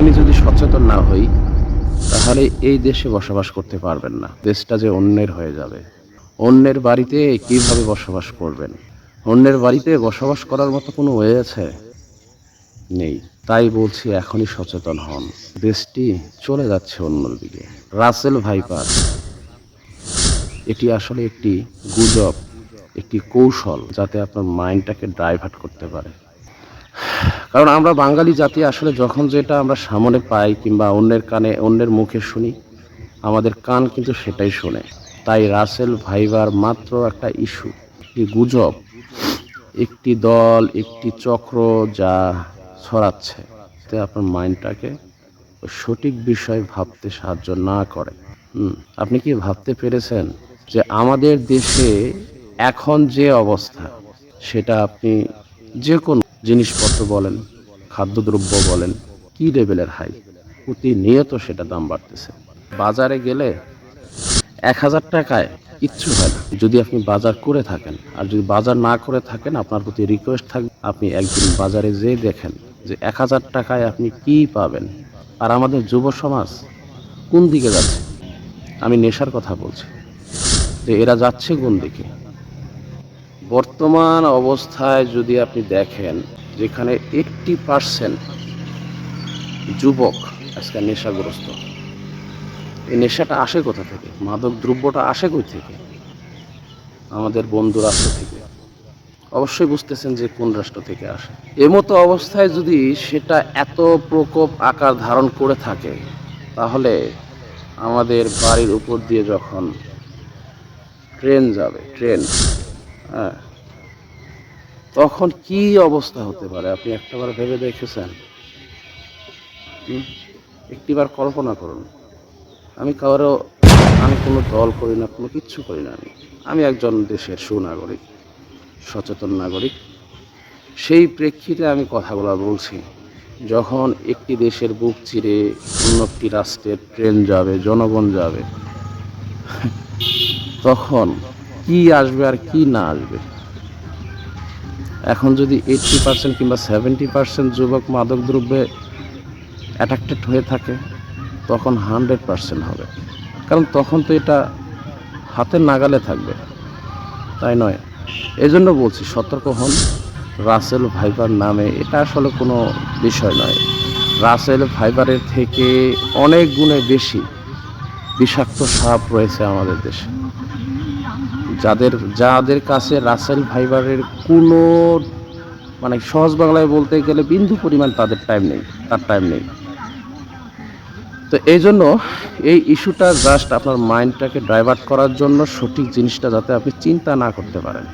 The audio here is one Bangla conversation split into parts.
আমি যদি সচেতন না হই, তাহলে এই দেশে বসবাস করতে পারবেন না। দেশটা যে অন্যের হয়ে যাবে। অন্যের বাড়িতে কিভাবে বসবাস করবেন? অন্যের বাড়িতে বসবাস করার মতো কোনো ওয়ে আছে? নেই। তাই বলছি এখনই সচেতন হন। দেশটি চলে যাচ্ছে অন্যদিকে। রাসেল ভাইপার এটি আসলে একটি গুজব, একটি কৌশল, যাতে আপনার মাইন্ডটাকে ডাইভার্ট করতে পারে। কারণ আমরা বাঙালি জাতি আসলে যখন যেটা আমরা সামনে পাই কিংবা অন্যের কানে অন্যের মুখে শুনি, আমাদের কান কিন্তু সেটাই শোনে। তাই রাসেল ভাইপার মাত্র একটা ইস্যু, একটি গুজব, একটি দল, একটি চক্র যা ছড়াচ্ছে, যাতে আপনার মাইন্ডটাকে সঠিক বিষয় ভাবতে সাহায্য না করে। আপনি কি ভাবতে পেরেছেন যে আমাদের দেশে এখন যে অবস্থা, সেটা আপনি যে কোনো জিনিসপত্র বলেন, খাদ্যদ্রব্য বলেন, কি লেভেলের হাই, প্রতিনিয়ত সেটা দাম বাড়তেছে। বাজারে গেলে ১,০০০ টাকায় কিচ্ছু হয় না যদি আপনি বাজার করে থাকেন। আর যদি বাজার না করে থাকেন, আপনার প্রতি রিকোয়েস্ট থাকবে আপনি একদিন বাজারে যেয়ে দেখেন যে ১,০০০ টাকায় আপনি কি পাবেন। আর আমাদের যুব সমাজ কোন দিকে যাচ্ছে? আমি নেশার কথা বলছি, যে এরা যাচ্ছে কোন দিকে। বর্তমান অবস্থায় যদি আপনি দেখেন, যেখানে 80% যুবক আজকে নেশাগ্রস্ত। এই নেশাটা আসে কোথা থেকে? মাদক দ্রব্যটা আসে কই থেকে? আমাদের বন্ধু রাষ্ট্র থেকে। অবশ্যই বুঝতেছেন যে কোন রাষ্ট্র থেকে আসে। এমতো অবস্থায় যদি সেটা এত প্রকোপ আকার ধারণ করে থাকে, তাহলে আমাদের বাড়ির উপর দিয়ে যখন ট্রেন যাবে, হ্যাঁ, তখন কি অবস্থা হতে পারে আপনি একটাবার ভেবে দেখেছেন? একটিবার কল্পনা করুন। আমি কোনো দল করি না, কোনো কিচ্ছু করি না। আমি একজন দেশের সুনাগরিক, সচেতন নাগরিক। সেই প্রেক্ষিতে আমি কথাগুলো বলছি। যখন একটি দেশের বুক চিরে অন্য একটি রাষ্ট্রের ট্রেন যাবে, জনগণ যাবে, তখন কি আসবে আর কি না আসবে। এখন যদি 80% কিংবা 70% যুবক মাদকদ্রব্যে অ্যাট্রাক্টেড হয়ে থাকে, তখন 100% হবে। কারণ তখন তো এটা হাতের নাগালে থাকবে, তাই নয়? এজন্য বলছি সতর্ক হন। রাসেল ভাইপার নামে এটা আসলে কোনো বিষয় নয়। রাসেল ভাইপারের থেকে অনেক গুণে বেশি বিষাক্ত সাপ রয়েছে আমাদের দেশে, যাদের কাছে রাসেল ভাইপারের কোনো, মানে সহজ বাংলায় বলতে গেলে বিন্দু পরিমাণ তার টাইম নেই। তো এই জন্য এই ইস্যুটা জাস্ট আপনার মাইন্ডটাকে ডাইভার্ট করার জন্য, সঠিক জিনিসটা যাতে আপনি চিন্তা না করতে পারেন।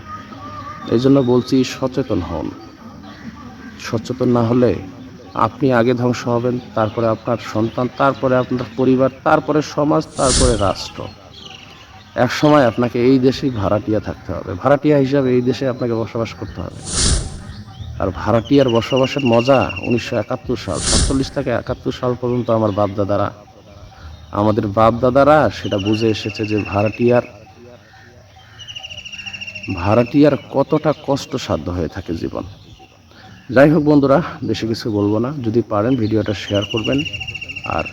এই জন্য বলছি সচেতন হন। সচেতন না হলে আপনি আগে ধ্বংস হবেন, তারপরে আপনার সন্তান, তারপরে আপনার পরিবার, তারপরে সমাজ, তারপরে রাষ্ট্র। একসময় আপনাকে এই দেশেই ভাড়াটিয়া থাকতে হবে। ভাড়াটিয়া হিসাবে এই দেশে আপনাকে বসবাস করতে হবে। আর ভাড়াটিয়ার বসবাসের মজা 1971 সাল, 47 থেকে 71 সাল পর্যন্ত আমাদের বাপ দাদারা সেটা বুঝে এসেছে যে ভাড়াটিয়ার কতটা কষ্টসাধ্য হয়ে থাকে জীবন। যাই হোক বন্ধুরা, বেশি কিছু বলবো না। যদি পারেন ভিডিওটা শেয়ার করবেন, আর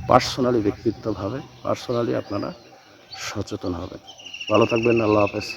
পার্সোনালি আপনারা সচেতন হবেন। ভালো থাকবেন। আল্লাহ হাফেজ।